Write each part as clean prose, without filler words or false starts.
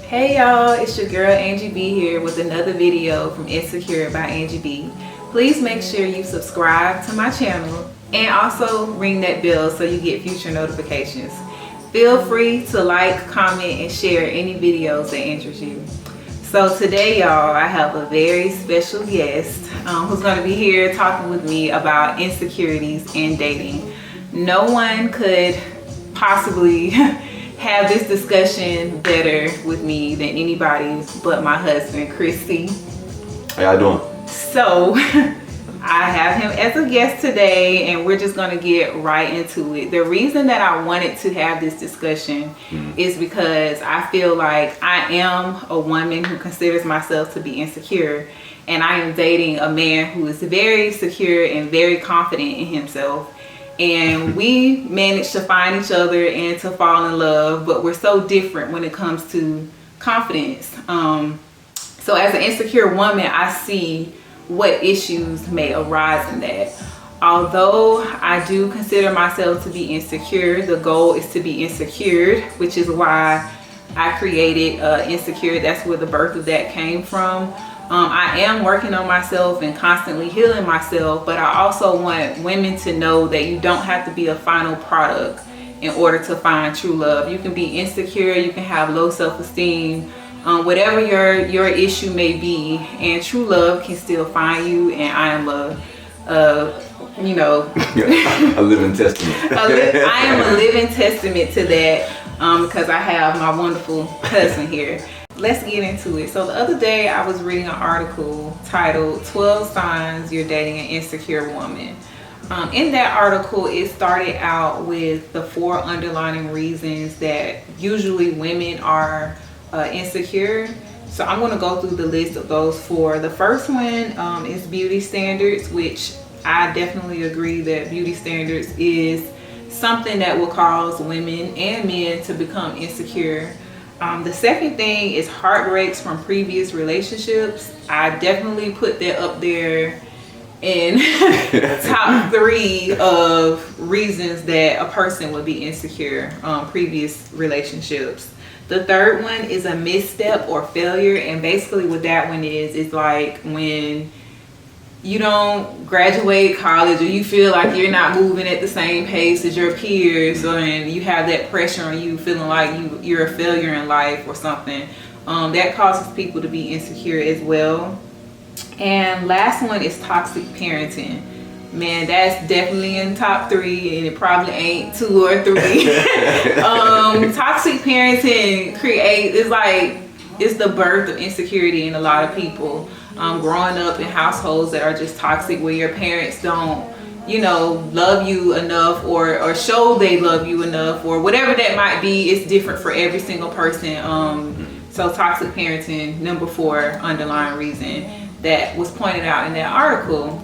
Hey y'all, it's your girl Angie B here with another video from Insecure by Angie B. Please make sure you subscribe to my channel and also ring that bell so you get future notifications. Feel free to like, comment, and share any videos that interest you. So today y'all, I have a very special guest who's going to be here talking with me about insecurities and dating. No one could possibly have this discussion better with me than anybody but my husband, Christy. How y'all doing? So I have him as a guest today and we're just going to get right into it. The reason that I wanted to have this discussion is because I feel like I am a woman who considers myself to be insecure, and I am dating a man who is very secure and very confident in himself. And we managed to find each other and to fall in love, but we're so different when it comes to confidence. So as an insecure woman, I see what issues may arise in that. Although I do consider myself to be insecure, the goal is to be insecure, which is why I created Insecure. That's where the birth of that came from. I am working on myself and constantly healing myself, but I also want women to know that you don't have to be a final product in order to find true love. You can be insecure, you can have low self-esteem, whatever your issue may be, and true love can still find you. And I am a living testament. I am a living testament to that, because I have my wonderful husband here. Let's get into it. So the other day I was reading an article titled 12 Signs You're Dating an Insecure Woman. In that article, it started out with the 4 underlying reasons that usually women are insecure. So I'm going to go through the list of those 4. The first one is beauty standards, which I definitely agree that beauty standards is something that will cause women and men to become insecure. The second thing is heartbreaks from previous relationships. I definitely put that up there in top 3 of reasons that a person would be insecure, previous relationships. The third one is a misstep or failure, and basically what that one is like when you don't graduate college or you feel like you're not moving at the same pace as your peers, and you have that pressure on you feeling like you're a failure in life or something. That causes people to be insecure as well. And last one is toxic parenting. Man, that's definitely in top 3, and it probably ain't 2 or 3. Toxic parenting it's the birth of insecurity in a lot of people. Growing up in households that are just toxic, where your parents don't, love you enough or show they love you enough, or whatever that might be. It's different for every single person. So toxic parenting, number 4 underlying reason that was pointed out in that article.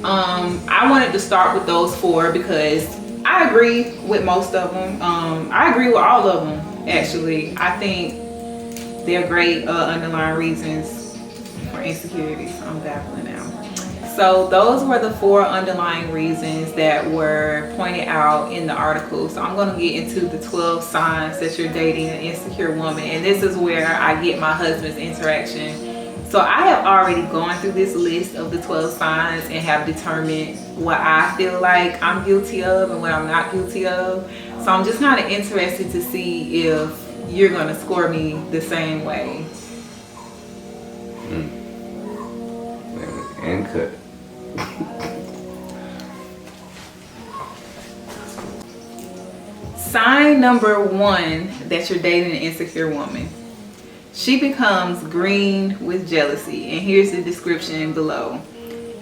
I wanted to start with those 4 because I agree with most of them. I agree with all of them, actually. I think they're great underlying reasons for insecurity. So I'm babbling now. So those were the 4 underlying reasons that were pointed out in the article. So I'm going to get into the 12 signs that you're dating an insecure woman, and this is where I get my husband's interaction. So I have already gone through this list of the 12 signs and have determined what I feel like I'm guilty of and what I'm not guilty of. So I'm just kind of interested to see if you're going to score me the same way. And cut. Sign number 1 that you're dating an insecure woman. She becomes green with jealousy, and here's the description below.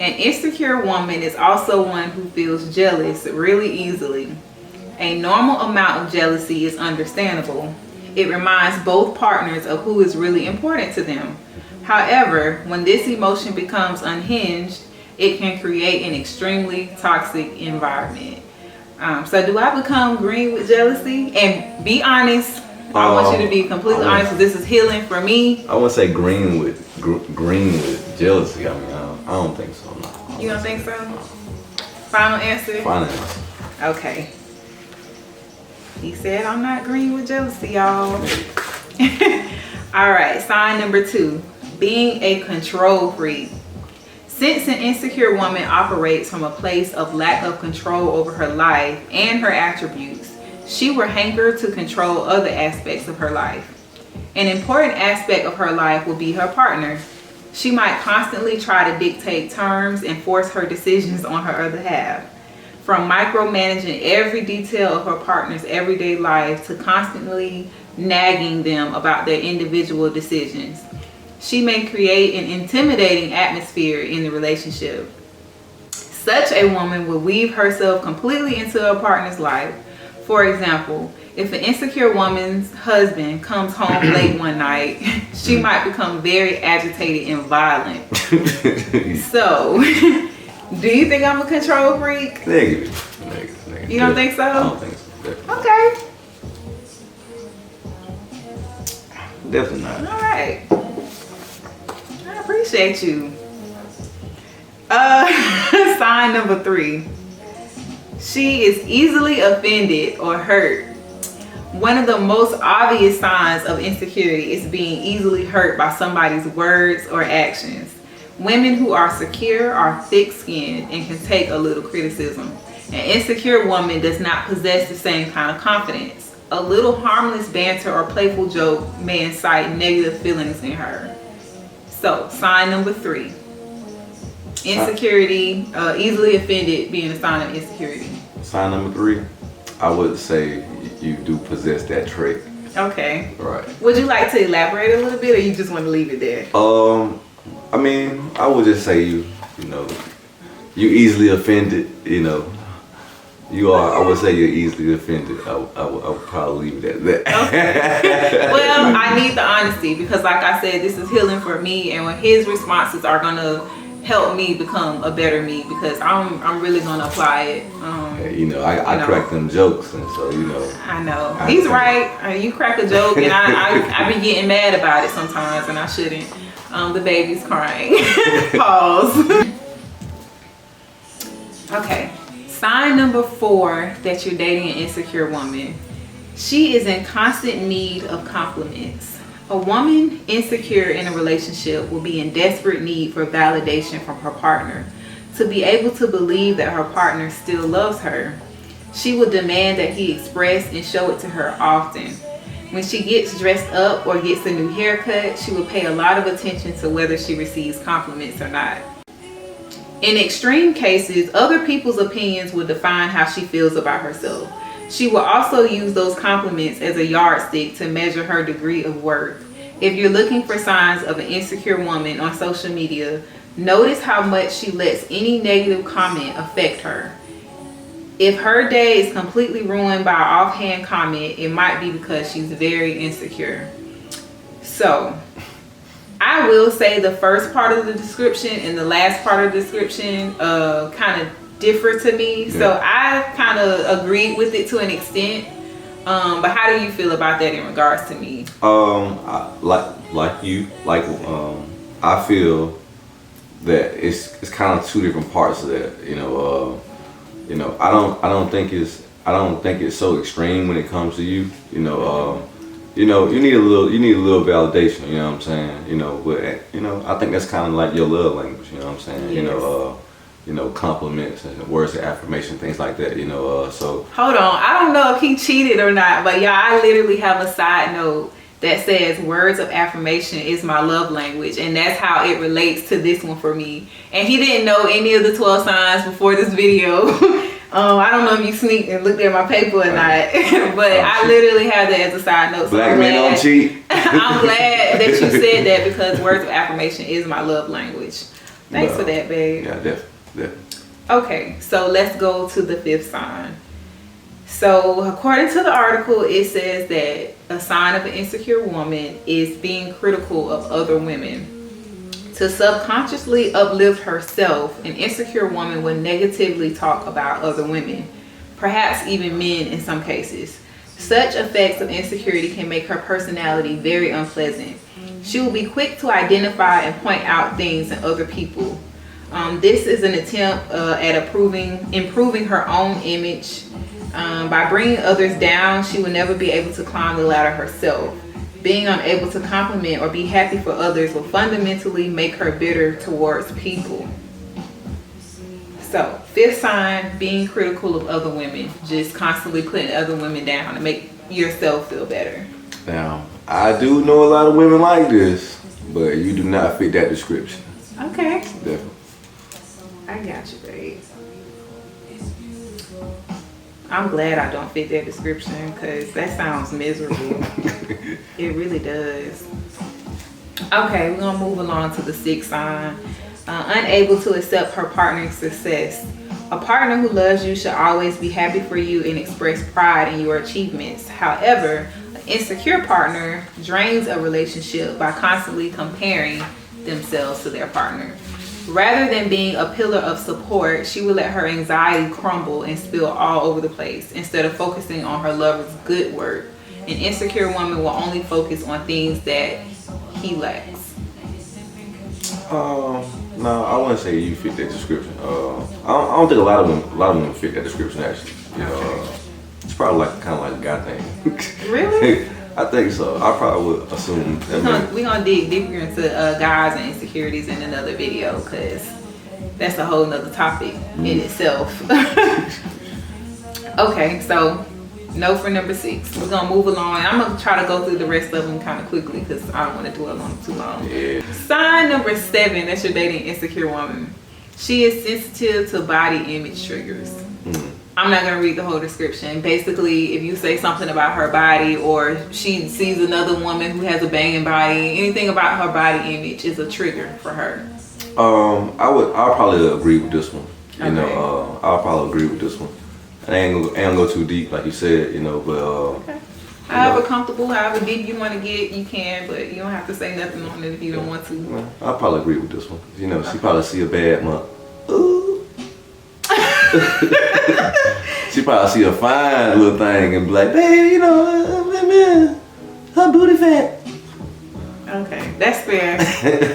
An insecure woman is also one who feels jealous really easily. A normal amount of jealousy is understandable. It reminds both partners of who is really important to them. However, when this emotion becomes unhinged, it can create an extremely toxic environment. So do I become green with jealousy? And be honest. I want you to be completely honest, because this is healing for me. I wouldn't say green with jealousy. I mean, I don't think so. No. You don't think so? Final answer? Final answer. Okay. He said I'm not green with jealousy, y'all. All right, sign number 2, being a control freak. Since an insecure woman operates from a place of lack of control over her life and her attributes, she will hanker to control other aspects of her life. An important aspect of her life will be her partner. She might constantly try to dictate terms and force her decisions on her other half. From micromanaging every detail of her partner's everyday life to constantly nagging them about their individual decisions, she may create an intimidating atmosphere in the relationship. Such a woman will weave herself completely into her partner's life. For example, if an insecure woman's husband comes home late one night, she might become very agitated and violent. So, do you think I'm a control freak? Negative. You don't think so? I don't think so. Okay. Definitely not. All right. I appreciate you. Sign number 3. She is easily offended or hurt. One of the most obvious signs of insecurity is being easily hurt by somebody's words or actions. Women who are secure are thick-skinned and can take a little criticism. An insecure woman does not possess the same kind of confidence. A little harmless banter or playful joke may incite negative feelings in her. So, sign number 3. Insecurity, easily offended being a sign of insecurity. Sign number 3, I would say you do possess that trait. Okay. Right. Would you like to elaborate a little bit, or you just want to leave it there? I mean, I would just say you easily offended, You are, I would say you're easily offended. I would probably leave it at that. Okay. Well, I need the honesty because like I said, this is healing for me, and when his responses are going to help me become a better me because I'm really going to apply it. I crack them jokes, and so, I know. He's right. You crack a joke, and I be getting mad about it sometimes, and I shouldn't. The baby's crying. Pause. Okay. Sign number 4 that you're dating an insecure woman. She is in constant need of compliments. A woman insecure in a relationship will be in desperate need for validation from her partner. To be able to believe that her partner still loves her, she will demand that he express and show it to her often. When she gets dressed up or gets a new haircut, she will pay a lot of attention to whether she receives compliments or not. In extreme cases, other people's opinions will define how she feels about herself. She will also use those compliments as a yardstick to measure her degree of worth. If you're looking for signs of an insecure woman on social media, notice how much she lets any negative comment affect her. If her day is completely ruined by an offhand comment, it might be because she's very insecure. So, I will say the first part of the description and the last part of the description kind of differ to me. Yeah. So I kind of agreed with it to an extent. But how do you feel about that in regards to me? I feel that it's kind of 2 different parts of that. I don't think it's so extreme when it comes to you. You need a little validation, you know what I'm saying? But I think that's kind of like your love language, you know what I'm saying? Yes. Compliments and words of affirmation, things like that, so. Hold on, I don't know if he cheated or not, but yeah, I literally have a side note that says words of affirmation is my love language, and that's how it relates to this one for me. And he didn't know any of the 12 signs before this video. I don't know if you sneaked and looked at my paper or not, but I literally have that as a side note. So Black men don't cheat. I'm glad that you said that because words of affirmation is my love language. Thanks for that, babe. Yeah, definitely. Okay, so let's go to the 5th sign. So according to the article, it says that a sign of an insecure woman is being critical of other women. To subconsciously uplift herself, an insecure woman will negatively talk about other women, perhaps even men in some cases. Such effects of insecurity can make her personality very unpleasant. She will be quick to identify and point out things in other people. This is an attempt at improving her own image. By bringing others down, she will never be able to climb the ladder herself. Being unable to compliment or be happy for others will fundamentally make her bitter towards people. So, fifth sign, being critical of other women. Just constantly putting other women down to make yourself feel better. Now, I do know a lot of women like this, but you do not fit that description. Okay. Definitely. I got you, babe. I'm glad I don't fit that description because that sounds miserable. It really does. Okay, we're gonna move along to the sixth sign. Unable to accept her partner's success. A partner who loves you should always be happy for you and express pride in your achievements. However, an insecure partner drains a relationship by constantly comparing themselves to their partner. Rather than being a pillar of support, she will let her anxiety crumble and spill all over the place instead of focusing on her lover's good work. An insecure woman will only focus on things that he lacks. No, I wouldn't say you fit that description. I don't think a lot of women fit that description actually. You know, it's probably kind of like a guy thing. Really? I think so. I probably would assume. We're gonna dig deeper into guys and insecurities in another video because that's a whole nother topic in itself. Okay, so no for number 6. We're gonna move along. I'm gonna try to go through the rest of them kind of quickly because I don't want to dwell on it too long. Yeah. Sign number 7, that's your dating insecure woman. She is sensitive to body image triggers. I'm not gonna read the whole description. Basically, if you say something about her body or she sees another woman who has a banging body, anything about her body image is a trigger for her. I'll probably agree with this one. You Okay. know, I'll probably agree with this one. I ain't gonna go too deep, like you said, you know, but Okay. However comfortable, however deep you want to get, you can, but you don't have to say nothing on it if you don't want to. well, I'll probably agree with this one. You know, she probably see a bad month. Ooh. She probably see a fine little thing and be like, babe, you know, man, her booty fat. Okay, that's fair.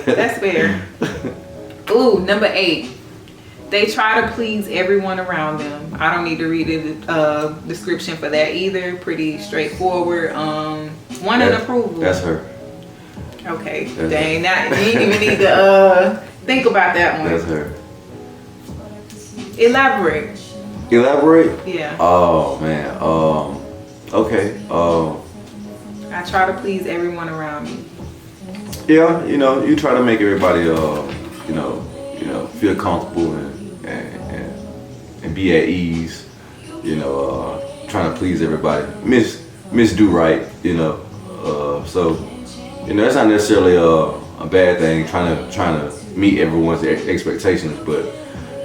That's fair. Ooh, number 8. They try to please everyone around them. I don't need to read the description for that either. Pretty straightforward. Wanting approval. That's her. Okay, That's dang, that you didn't even need to think about that one. That's her. Elaborate. Elaborate? Yeah. Oh man. Okay. I try to please everyone around me. Yeah, you know, you try to make everybody feel comfortable and be at ease, you know, trying to please everybody. Miss do right, you know. So, you know, that's not necessarily a bad thing, trying to meet everyone's expectations, but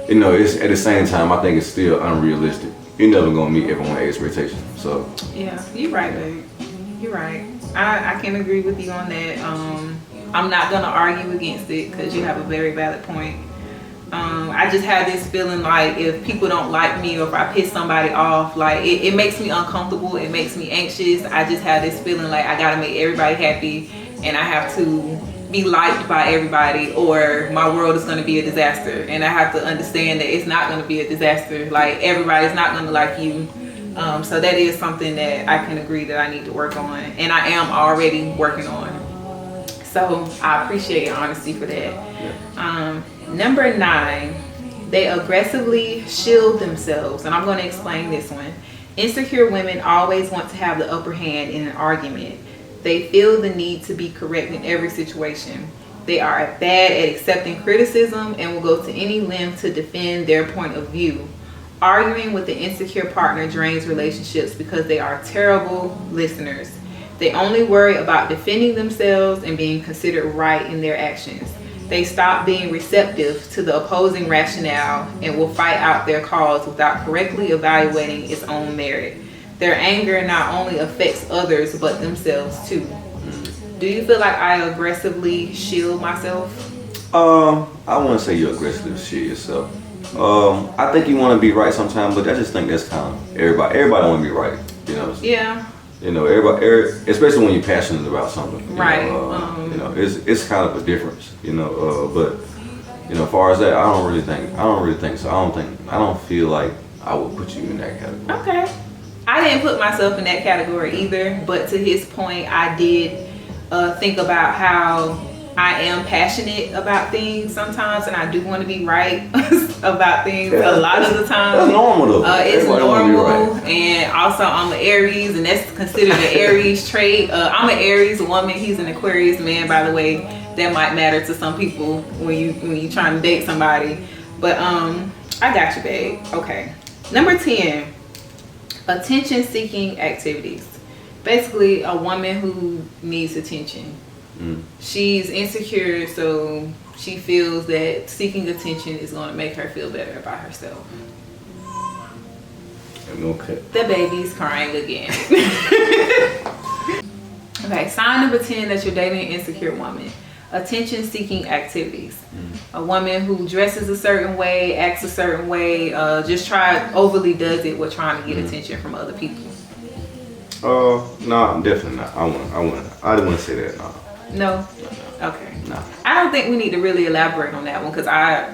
you know, it's at the same time I think it's still unrealistic. You're never gonna meet everyone's expectations. So yeah, you're right, babe. You're right. I can agree with you on that. I'm not gonna argue against it because you have a very valid point. I just have this feeling like if people don't like me or if I piss somebody off, like it makes me uncomfortable, it makes me anxious. I just have this feeling like I gotta make everybody happy and I have to be liked by everybody or my world is gonna be a disaster. And I have to understand that it's not gonna be a disaster. Like everybody's not gonna like you. So that is something that I can agree that I need to work on and I am already working on. So I appreciate your honesty for that. yeah. Number 9, they aggressively shield themselves. And I'm going to explain this one. Insecure women always want to have the upper hand in an argument. They feel the need to be correct in every situation. They are bad at accepting criticism and will go to any length to defend their point of view. Arguing with the insecure partner drains relationships because they are terrible listeners. They only worry about defending themselves and being considered right in their actions. They stop being receptive to the opposing rationale and will fight out their cause without correctly evaluating its own merit. Their anger not only affects others but themselves too. Do you feel like I aggressively shield myself? I wouldn't say you aggressively shield yourself. I think you want to be right sometimes, but I just think that's kind of everybody want to be right, you know. Yeah. You know, everybody, especially when you're passionate about something. Right. You know, it's kind of a difference. You know, but you know, as far as that, I don't really think so. I don't feel like I would put you in that category. Okay. I didn't put myself in that category either, but to his point, I did think about how I am passionate about things sometimes, and I do want to be right about things a lot of the time. That's normal though. It's Everybody wanna be normal, right. and also I'm an Aries, and that's considered an Aries trait. I'm an Aries woman. He's an Aquarius man, by the way. That might matter to some people when you trying to date somebody. But I got you, babe. Okay. Number 10, attention-seeking activities. Basically, a woman who needs attention. She's insecure, so she feels that seeking attention is going to make her feel better about herself. Okay. The baby's crying again. Okay, sign number 10 that you're dating an insecure woman. Attention-seeking activities. A woman who dresses a certain way, acts a certain way, just overly does it with trying to get attention from other people. No, definitely not. I didn't want to say that. No? Okay. No. I don't think we need to really elaborate on that one, because I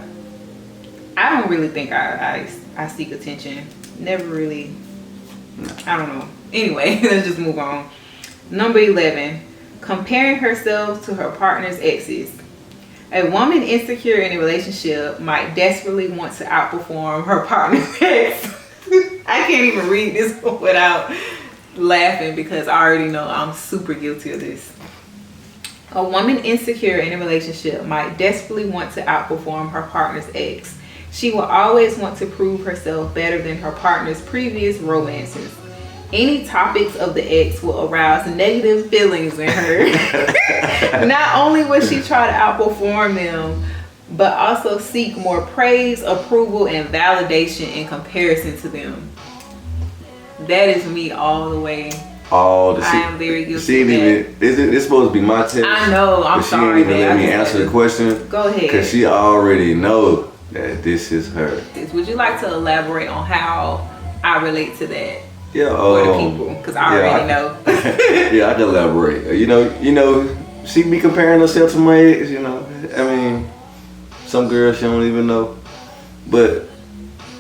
don't really think I seek attention. Never really. I don't know. Anyway, let's just move on. Number 11, comparing herself to her partner's exes. A woman insecure in a relationship might desperately want to outperform her partner's ex. I can't even read this without laughing, because I already know I'm super guilty of this. A woman insecure in a relationship might desperately want to outperform her partner's ex. She will always want to prove herself better than her partner's previous romances. Any topics of the ex will arouse negative feelings in her. Not only will she try to outperform them, but also seek more praise, approval, and validation in comparison to them. That is me all the way. I am very guilty of that. It's supposed to be my test. I know, I'm sorry. She didn't even let me answer the question. Go ahead. Because she already knows that this is her. Would you like to elaborate on how I relate to that? Yeah. For the people, because I already know. Yeah, I can elaborate. You know, she be comparing herself to my ex. You know, I mean, some girls she don't even know, but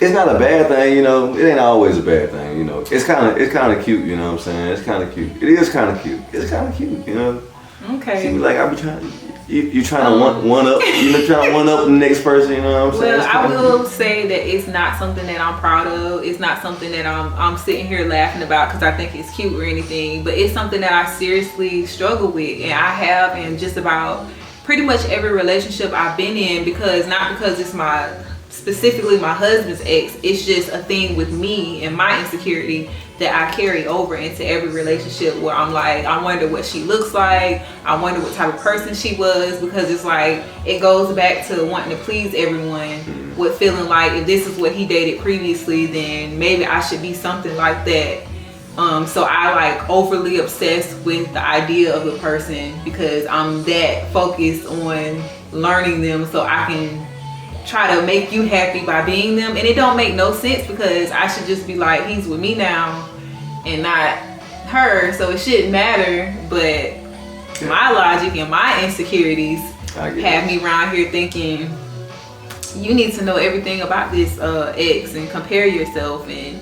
it's not a bad thing. You know, it ain't always a bad thing. You know, it's kind of cute. You know what I'm saying? It's kind of cute. It is kind of cute. It's kind of cute. You know. Okay. She be like, I be trying. You trying to one up. You know, trying to one up the next person. You know what I'm saying? Well, I will say that it's not something that I'm proud of. It's not something that I'm sitting here laughing about because I think it's cute or anything. But it's something that I seriously struggle with, and I have in just about pretty much every relationship I've been in. Because not because it's specifically my husband's ex, it's just a thing with me and my insecurity that I carry over into every relationship, where I'm like, I wonder what she looks like, I wonder what type of person she was, because it's like, it goes back to wanting to please everyone, with feeling like if this is what he dated previously, then maybe I should be something like that. So I like overly obsessed with the idea of the person, because I'm that focused on learning them so I can try to make you happy by being them. And it don't make no sense, because I should just be like, he's with me now and not her, so it shouldn't matter. But my logic and my insecurities have me around here thinking, you need to know everything about this ex and compare yourself, and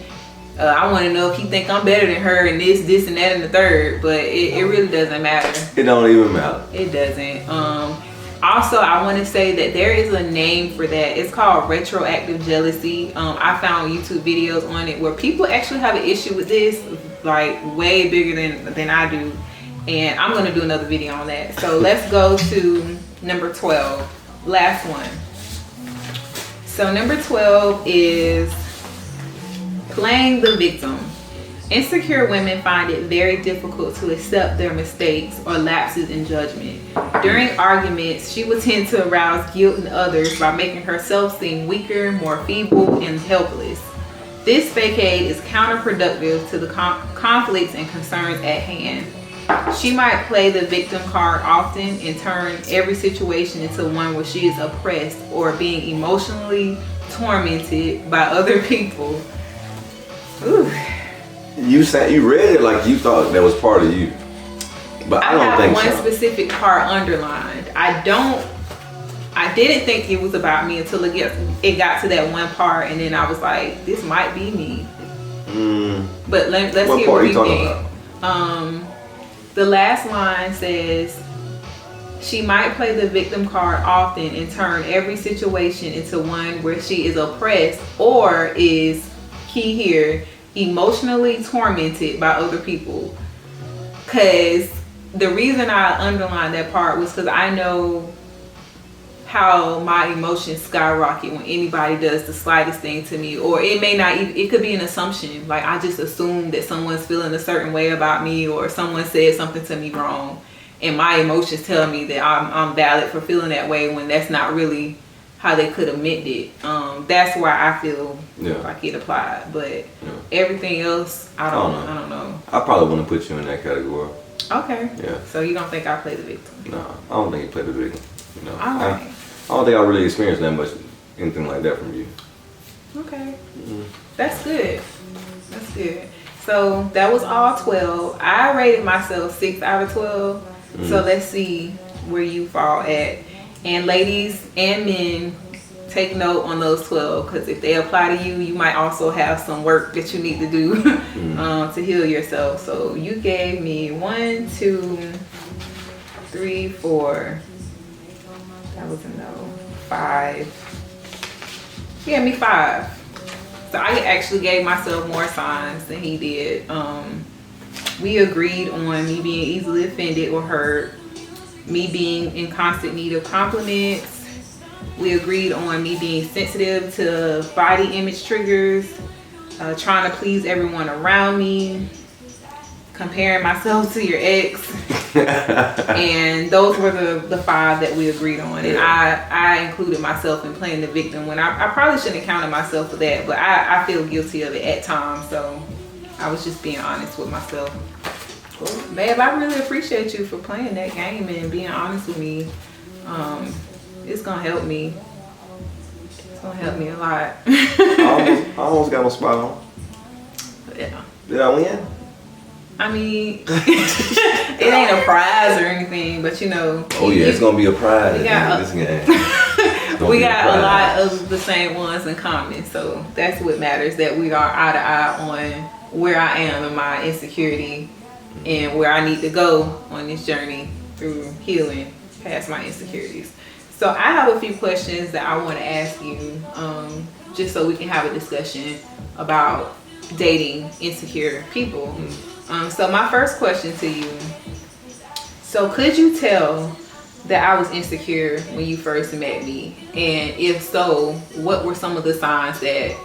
I want to know if he think I'm better than her and this and that and the third. But it really doesn't matter. It don't even matter. It doesn't. Also, I want to say that there is a name for that. It's called retroactive jealousy. I found YouTube videos on it where people actually have an issue with this, like way bigger than I do. And I'm going to do another video on that. So let's go to number 12. Last one. So number 12 is playing the victim. Insecure women find it very difficult to accept their mistakes or lapses in judgment. During arguments, she will tend to arouse guilt in others by making herself seem weaker, more feeble, and helpless. This facade is counterproductive to the conflicts and concerns at hand. She might play the victim card often and turn every situation into one where she is oppressed or being emotionally tormented by other people. Ooh. You read it like you thought that was part of you, but I don't think so. I have one specific part underlined. I didn't think it was about me until it got to that one part, and then I was like, this might be me. But let's hear what you think. The last line says, she might play the victim card often and turn every situation into one where she is oppressed or is, key here, emotionally tormented by other people. Because the reason I underlined that part was because I know how my emotions skyrocket when anybody does the slightest thing to me, or it may not even, it could be an assumption. Like I just assume that someone's feeling a certain way about me, or someone said something to me wrong, and my emotions tell me that I'm valid for feeling that way when that's not really how they could have meant it. That's why I feel like it applied. But everything else, I don't know. I probably wouldn't put you in that category. Okay. Yeah. So you don't think I play the victim? No, I don't think you play the victim. You know, All right. I don't think I really experienced that much, anything like that from you. Okay. That's good. That's good. So that was all 12. I rated myself 6 out of 12. So let's see where you fall at. And ladies and men, take note on those 12, because if they apply to you, you might also have some work that you need to do to heal yourself. So you gave me 1, 2, 3, 4. That was a no. 5. He gave me 5. So I actually gave myself more signs than he did. We agreed on me being easily offended or hurt, me being in constant need of compliments. We agreed on me being sensitive to body image triggers, trying to please everyone around me, comparing myself to your ex. And those were the 5 that we agreed on. And I included myself in playing the victim when I probably shouldn't have counted myself for that, but I feel guilty of it at times. So I was just being honest with myself. Babe, I really appreciate you for playing that game and being honest with me. It's gonna help me. It's gonna help me a lot. I almost got my spot on. Yeah. Did I win? I mean, it ain't a prize or anything, but you know. Oh yeah, it's gonna be a prize in got this game. We got a lot of the same ones in common, so that's what matters, that we are eye to eye on where I am in my insecurity and where I need to go on this journey through healing past my insecurities. So I have a few questions that I want to ask you, just so we can have a discussion about dating insecure people. So my first question to you, so could you tell that I was insecure when you first met me? And if so, what were some of the signs that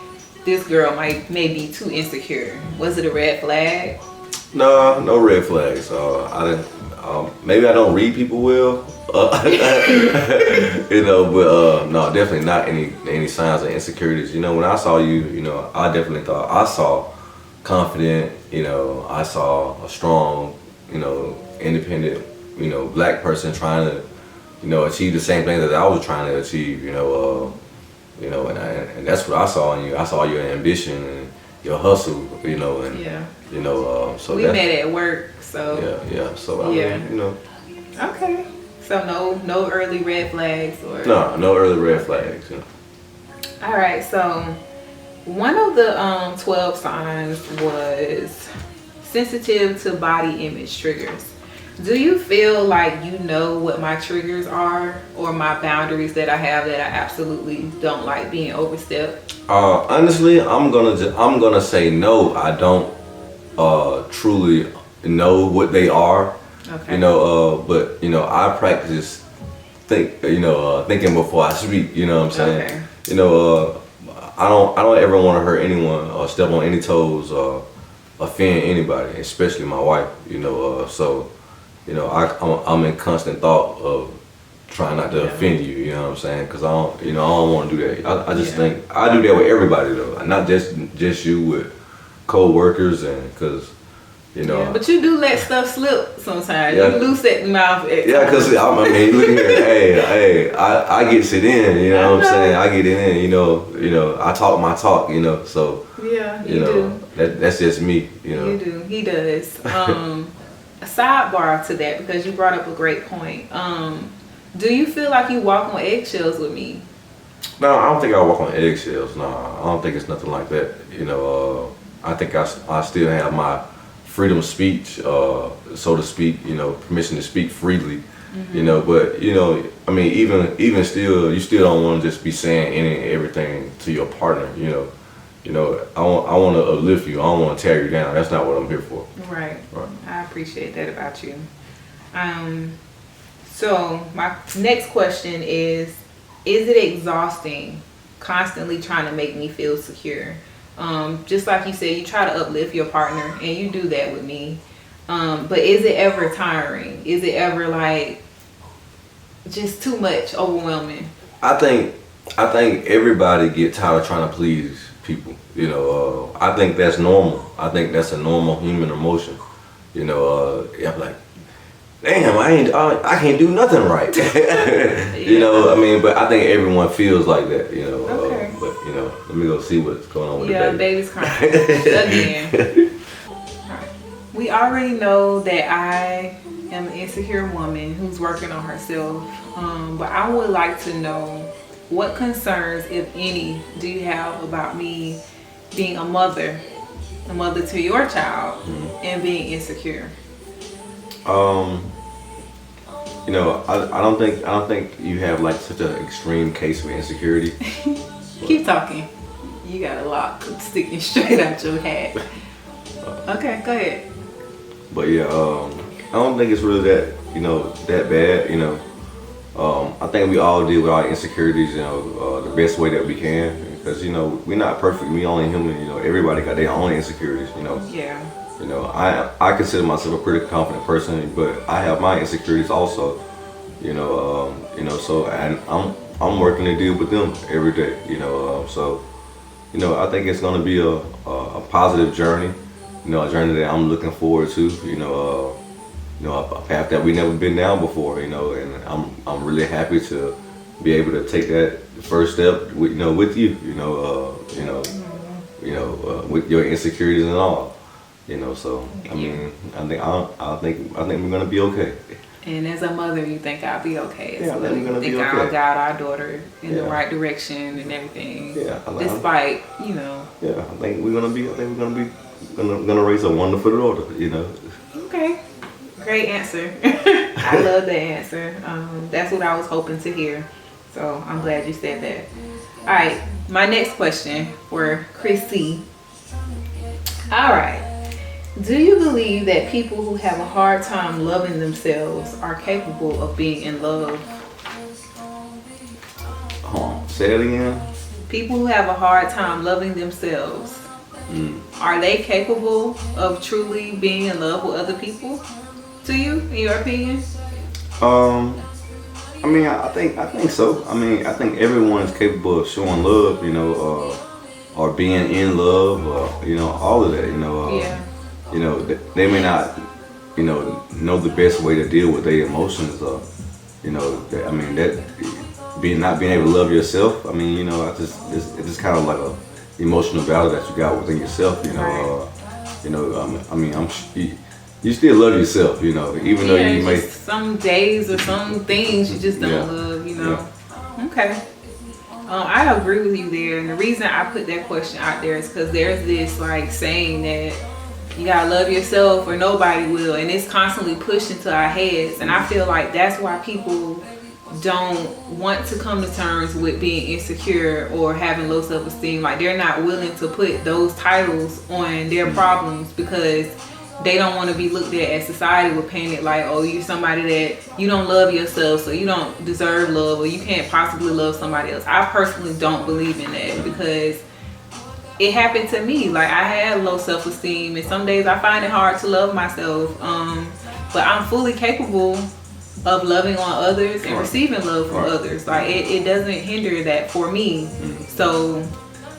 this girl may be too insecure? Was it a red flag? No red flags. I didn't. Maybe I don't read people well. You know, but no, definitely not any signs of insecurities. You know, when I saw you, you know, I definitely thought I saw confident. You know, I saw a strong, you know, independent, you know, black person trying to, you know, achieve the same thing that I was trying to achieve. You know, and that's what I saw in you. I saw your ambition and your hustle. You know, and you know, so we met at work. So yeah. So I mean, you know. Okay. So no early red flags or no early red flags. You know. All right. So one of the 12 signs was sensitive to body image triggers. Do you feel like you know what my triggers are or my boundaries that I have that I absolutely don't like being overstepped? Honestly, I'm gonna say no. I don't truly know what they are. Okay. You know, but you know, I practice thinking before I speak. You know what I'm saying? Okay. You know, I don't ever want to hurt anyone or step on any toes or offend anybody, especially my wife. You know, so you know, I'm in constant thought of trying not to offend you. You know what I'm saying? Because I don't want to do that. I just think I do that with everybody though, not just you, with co-workers, and because. You know, but you do let stuff slip sometimes. Yeah. You loose at the mouth. Yeah, because I mean, look here. I get it in. You know what I'm saying? I get it in. You know. I talk my talk. You know. So yeah, you know, do. That's just me. You know. You do. He does. A sidebar to that, because you brought up a great point. Do you feel like you walk on eggshells with me? No, I don't think I walk on eggshells. No, I don't think it's nothing like that. You know, I think I still have my freedom of speech, so to speak. You know, permission to speak freely. You know, but you know, I mean, even still, you still don't want to just be saying any and everything to your partner. You know, I want to uplift you. I don't want to tear you down. That's not what I'm here for. Right. I appreciate that about you. So my next question is it exhausting constantly trying to make me feel secure? Just like you said, you try to uplift your partner, and you do that with me. But is it ever tiring? Is it ever like just too much, overwhelming? I think everybody get tired of trying to please people. You know, I think that's normal. I think that's a normal human emotion. You know, I'm like, damn, I can't do nothing right. You know, I mean, but I think everyone feels like that. You know, okay. But you know, let me go see what's going on with the baby. Yeah, baby's crying again. We already know that I am an insecure woman who's working on herself, but I would like to know what concerns, if any, do you have about me being a mother to your child, and being insecure? You know, I don't think you have like such an extreme case of insecurity. Keep talking. You got a lot sticking straight out your hat. Okay, go ahead. But yeah, I don't think it's really that bad. You know, I think we all deal with our insecurities, you know, the best way that we can, because you know we're not perfect. We only human. You know, everybody got their own insecurities. You know. Yeah. You know, I consider myself a pretty confident person, but I have my insecurities also. You know, so and I'm working to deal with them every day. You know, so you know I think it's gonna be a positive journey. You know, a journey that I'm looking forward to. You know, a path that we never been down before. You know, and I'm really happy to be able to take that first step. With you. With your insecurities and all. You know, so I mean, I think we're gonna be okay. And as a mother, you think I'll be okay? Yeah, I think we're gonna be okay. I'll guide our daughter in the right direction and everything. Yeah, despite you know. Yeah, I think we're gonna be gonna raise a wonderful daughter. You know. Okay, great answer. I love that answer. That's what I was hoping to hear. So I'm glad you said that. All right, my next question for Chrissy. All right. Do you believe that people who have a hard time loving themselves are capable of being in love? Say it again. People who have a hard time loving themselves, are they capable of truly being in love with other people? To you, in your opinion? I mean, I think so. I mean, I think everyone is capable of showing love. You know, or being in love, or you know, all of that. You know. Yeah. You know, they may not, you know the best way to deal with their emotions. You know, I mean that not being able to love yourself. I mean, you know, it's just kind of like a emotional battle that you got within yourself. You know, right. You know, I mean, you still love yourself. You know, even though you may some days or some things you just don't love. You know. Yeah. Okay. I agree with you there, and the reason I put that question out there is because there's this like saying that you gotta love yourself or nobody will, and it's constantly pushed into our heads, and I feel like that's why people don't want to come to terms with being insecure or having low self-esteem. Like they're not willing to put those titles on their problems because they don't want to be looked at as society would paint it like, oh, you're somebody that you don't love yourself, so you don't deserve love, or you can't possibly love somebody else. I personally don't believe in that because it happened to me. Like I had low self-esteem, and some days I find it hard to love myself. But I'm fully capable of loving on others and receiving love from others. Like it doesn't hinder that for me. So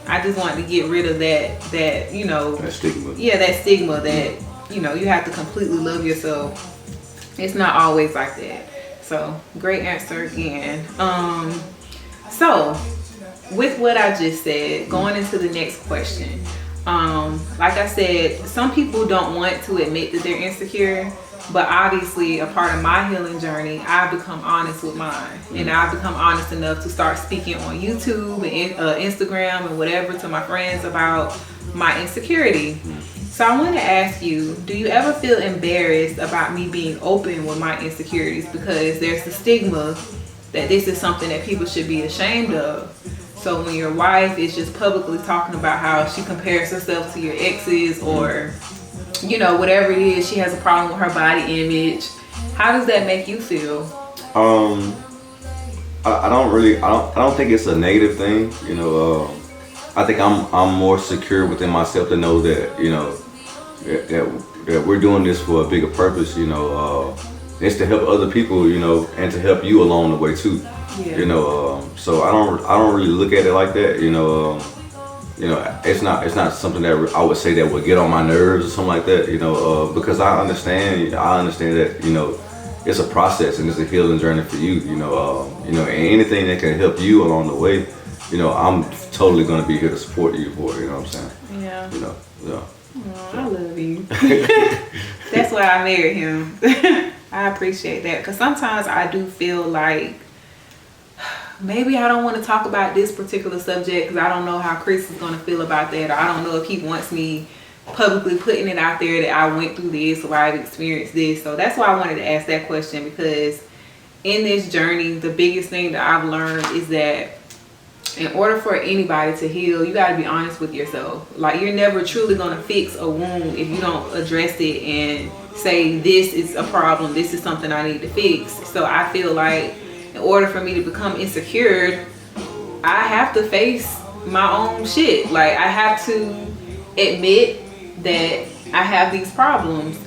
I just want to get rid of that you know, that stigma. Yeah, that stigma that you know you have to completely love yourself. It's not always like that. So great answer again. So with what I just said, going into the next question, like I said, some people don't want to admit that they're insecure, but obviously a part of my healing journey, I've become honest with mine, and I've become honest enough to start speaking on YouTube and Instagram and whatever to my friends about my insecurity. So I want to ask you, do you ever feel embarrassed about me being open with my insecurities? Because there's the stigma that this is something that people should be ashamed of. So when your wife is just publicly talking about how she compares herself to your exes, or you know, whatever it is, she has a problem with her body image, how does that make you feel? I don't think it's a negative thing. You know, I think I'm more secure within myself to know that, you know, that we're doing this for a bigger purpose. You know, it's to help other people. You know, and to help you along the way too. Yeah. You know, so I don't really look at it like that. You know, it's not something that I would say that would get on my nerves or something like that. You know, because I understand that, you know, it's a process and it's a healing journey for you. You know, and anything that can help you along the way, you know, I'm totally gonna be here to support you for it. You know what I'm saying? Yeah. You know, yeah. Oh, I love you. That's why I married him. I appreciate that, because sometimes I do feel like maybe I don't want to talk about this particular subject because I don't know how Chris is going to feel about that, or I don't know if he wants me publicly putting it out there that I went through this or I've experienced this. So that's why I wanted to ask that question, because in this journey, the biggest thing that I've learned is that in order for anybody to heal, you got to be honest with yourself. Like, you're never truly going to fix a wound if you don't address it and say, this is a problem, this is something I need to fix. So I feel like in order for me to become insecure, I have to face my own shit. Like, I have to admit that I have these problems.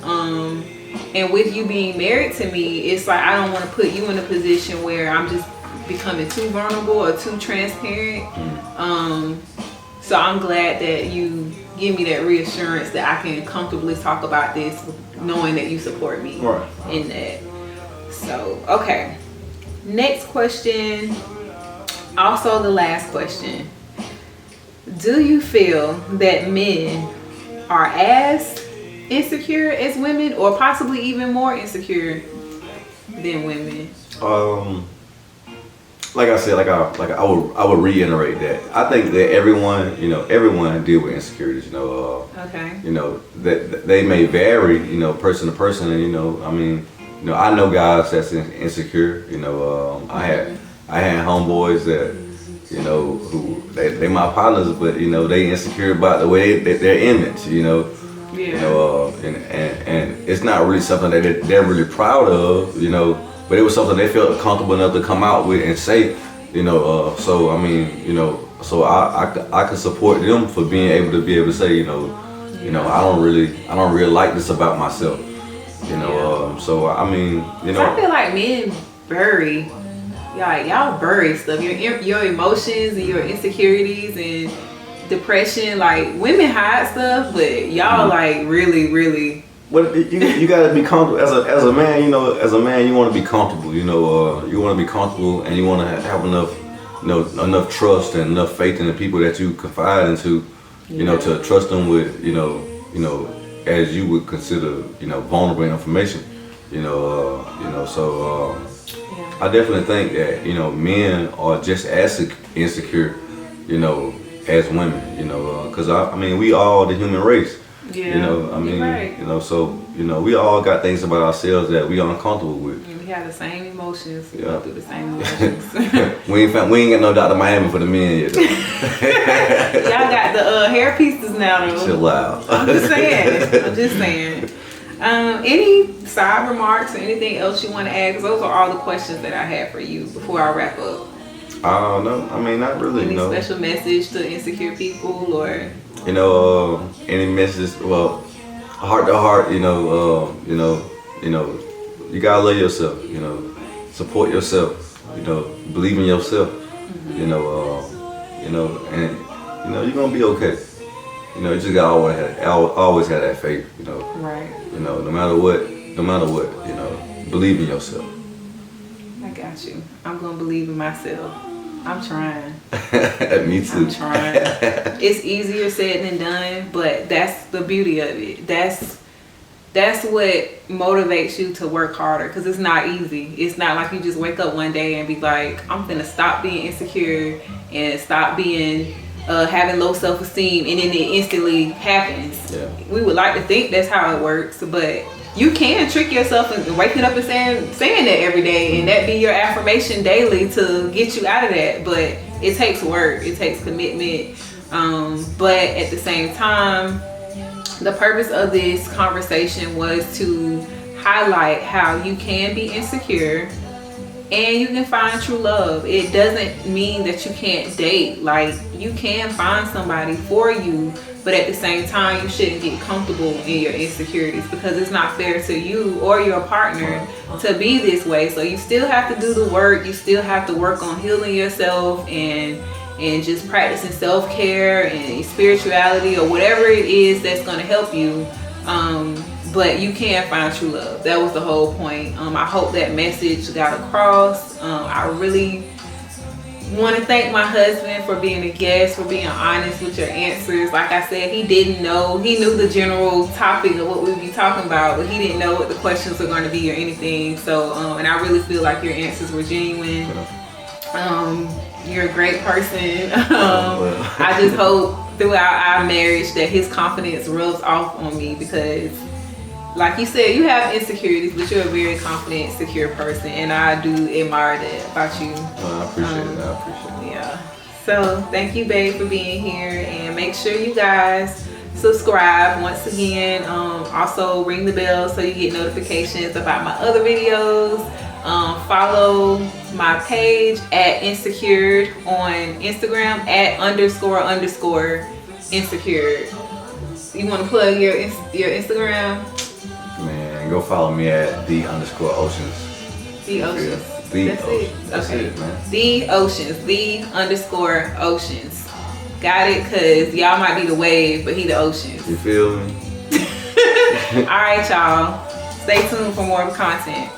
And with you being married to me, it's like I don't want to put you in a position where I'm just becoming too vulnerable or too transparent. So I'm glad that you give me that reassurance that I can comfortably talk about this, knowing that you support me in that. So, okay. Next question, also the last question. Do you feel that men are as insecure as women, or possibly even more insecure than women? Like I said, I would reiterate that. I think that everyone deal with insecurities. You know, Okay. You know that they may vary, you know, person to person, and you know, I mean, you know, I know guys that's insecure. You know, I had homeboys that, you know, who they my partners, but you know, they insecure about the way their image. You know. Yeah. You know, and it's not really something that they're really proud of. You know. But it was something they felt comfortable enough to come out with and say, you know. So I mean, you know, so I could support them for being able to say, you know, I don't really like this about myself, you know. So I mean, you know, I feel like men bury, y'all bury stuff, your emotions and your insecurities and depression. Like, women hide stuff, but y'all like really. But you gotta be comfortable as a man. You know, as a man, you want to be comfortable. You know, you want to be comfortable, and you want to have enough, you know, enough trust and enough faith in the people that you confide into. You know, to trust them with, you know, as you would consider, you know, vulnerable information. You know, so I definitely think that, you know, men are just as insecure, you know, as women. You know, because I mean, we all the human race. Yeah, you know, I mean, right. You know, so, you know, we all got things about ourselves that we are uncomfortable with. And we have the same emotions. We Yeah. go through the same emotions. we ain't got no Dr. Miami for the men yet, though. Y'all got the hair pieces now, though. Chill out. I'm just saying. Any side remarks or anything else you want to add? Because those are all the questions that I had for you before I wrap up. No, I mean, not really. Any no. special message to insecure people, or? You know, any message? Well, heart to heart. You know, you gotta love yourself. You know, support yourself. You know, believe in yourself. Mm-hmm. You know, and you know, you're gonna be okay. You know, you just gotta always have that faith. You know, right. You know, no matter what, you know, believe in yourself. I got you. I'm gonna believe in myself. I'm trying. Me too. I'm trying. It's easier said than done, but that's the beauty of it. That's what motivates you to work harder, because it's not easy. It's not like you just wake up one day and be like, I'm gonna stop being insecure and stop being having low self-esteem, and then it instantly happens. Yeah. We would like to think that's how it works, but you can trick yourself into waking up and saying that every day, and that be your affirmation daily to get you out of that. But it takes work, it takes commitment. But at the same time, the purpose of this conversation was to highlight how you can be insecure and you can find true love. It doesn't mean that you can't date. Like, you can find somebody for you, but at the same time, you shouldn't get comfortable in your insecurities, because it's not fair to you or your partner to be this way. So you still have to do the work. You still have to work on healing yourself and just practicing self-care and spirituality or whatever it is that's going to help you. But you can find true love. That was the whole point. I hope that message got across. I really want to thank my husband for being a guest, for being honest with your answers. Like I said, he didn't know. He knew the general topic of what we'd be talking about, but he didn't know what the questions were going to be or anything. So, and I really feel like your answers were genuine. You're a great person. I just hope throughout our marriage that his confidence rubs off on me, because like you said, you have insecurities, but you're a very confident, secure person, and I do admire that about you. I appreciate it. I appreciate it. Yeah. So thank you, babe, for being here, and make sure you guys subscribe once again. Also ring the bell so you get notifications about my other videos. Follow my page at Insecured on Instagram at __ Insecured. You want to plug your Instagram? Man, go follow me at _Oceans. The Oceans. That's it. That's okay. it, man. The Oceans. The _ Oceans. Got it? Because y'all might be the wave, but he the oceans. You feel me? All right, y'all. Stay tuned for more content.